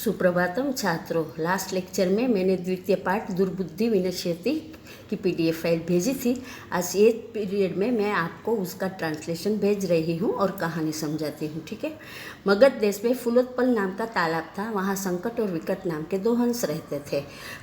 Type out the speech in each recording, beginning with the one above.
सुप्रभातम छात्रों। Last lecture में मैंने द्वितीय पाठ दुर्बुद्धि विनश्यति की पीडीएफ फाइल भेजी थी। आज ये पीरियड में मैं आपको उसका ट्रांसलेशन भेज रही हूँ और कहानी समझाती हूँ, ठीक है। मगध देश में फुलोत्पल नाम का तालाब था। वहाँ संकट और विकट नाम के दो हंस रहते थे।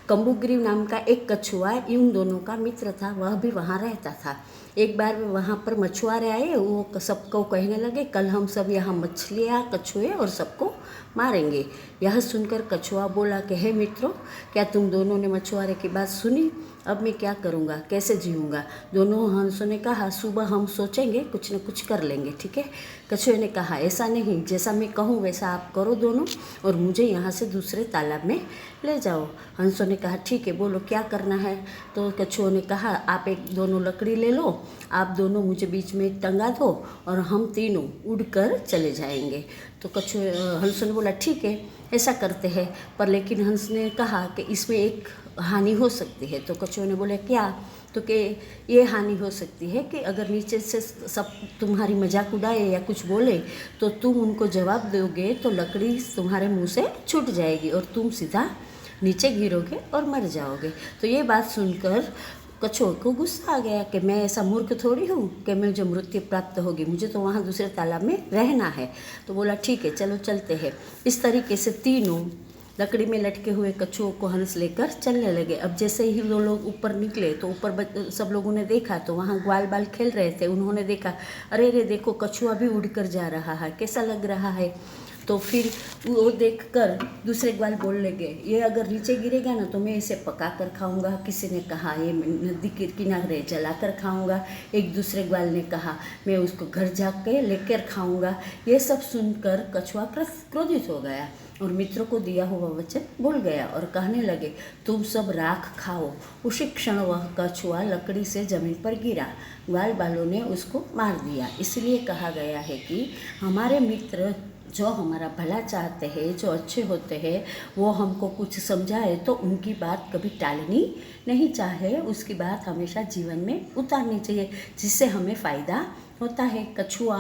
कंबुग्रीव नाम का एक कछुआ इन दोनों का मित्र था, वह भी वहाँ रहता था। एक बार वहाँ पर मछुआरे आए, वो सबको कहने लगे, कल हम सब यहाँ मछलियाँ, कछुए और सबको मारेंगे। यह सुनकर कछुआ बोला कि हे मित्रों, क्या तुम दोनों ने मछुआरे की बात सुनी? अब मैं क्या करूँगा, कैसे जीऊँगा? दोनों हंसों ने कहा, सुबह हम सोचेंगे, कुछ न कुछ कर लेंगे, ठीक है। कछुए ने कहा, ऐसा नहीं, जैसा मैं कहूँ वैसा आप करो दोनों, और मुझे यहाँ से दूसरे तालाब में ले जाओ। हंसों ने कहा, ठीक है, बोलो क्या करना है। तो कछुओं ने कहा, आप एक दोनों लकड़ी ले लो, आप दोनों मुझे बीच में टंगा दो और हम तीनों उड़कर चले जाएंगे। तो हंस ने बोला, ठीक है, ऐसा करते हैं। पर लेकिन हंस ने कहा कि इसमें एक हानि हो सकती है। तो कछुए ने बोले, क्या? तो कि ये हानि हो सकती है कि अगर नीचे से सब तुम्हारी मजाक उड़ाए या कुछ बोले तो तुम उनको जवाब दोगे तो लकड़ी तुम्हारे मुंह से छूट जाएगी और तुम सीधा नीचे गिरोगे और मर जाओगे। तो ये बात सुनकर कछुए को गुस्सा आ गया कि मैं ऐसा मूर्ख थोड़ी हूँ कि मुझे मृत्यु प्राप्त होगी, मुझे तो वहाँ दूसरे तालाब में रहना है। तो बोला, ठीक है, चलो चलते हैं। इस तरीके से तीनों लकड़ी में लटके हुए कछुओं को हंस लेकर चलने लगे। अब जैसे ही वो लोग ऊपर निकले तो ऊपर सब लोगों ने देखा तो वहाँ ग्वाल बाल खेल रहे थे। उन्होंने देखा, अरे रे देखो, कछुआ भी उड़कर जा रहा है, कैसा लग रहा है। तो फिर वो देखकर दूसरे ग्वाल बोलने लगे, ये अगर नीचे गिरेगा ना तो मैं इसे पका कर खाऊंगा। किसी ने कहा, ये नदी के किनारे जला कर खाऊंगा। एक दूसरे ग्वाल ने कहा, मैं उसको घर जाके लेकर खाऊंगा। ये सब सुनकर कछुआ क्रोधित हो गया और मित्रों को दिया हुआ वचन भूल गया और कहने लगे, तुम सब राख खाओ। उसी क्षण वह कछुआ लकड़ी से जमीन पर गिरा। ग्वाल बालों ने उसको मार दिया। इसलिए कहा गया है कि हमारे मित्र जो हमारा भला चाहते हैं, जो अच्छे होते हैं, वो हमको कुछ समझाए तो उनकी बात कभी टालनी नहीं चाहिए। उसकी बात हमेशा जीवन में उतारनी चाहिए, जिससे हमें फ़ायदा होता है। कछुआ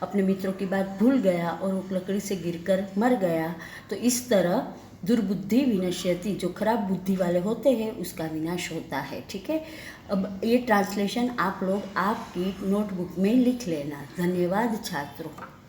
अपने मित्रों की बात भूल गया और वो लकड़ी से गिरकर मर गया। तो इस तरह दुर्बुद्धि विनश्यति, जो खराब बुद्धि वाले होते हैं उसका विनाश होता है, ठीक है। अब ये ट्रांसलेशन आप लोग आपकी नोटबुक में लिख लेना। धन्यवाद छात्रों।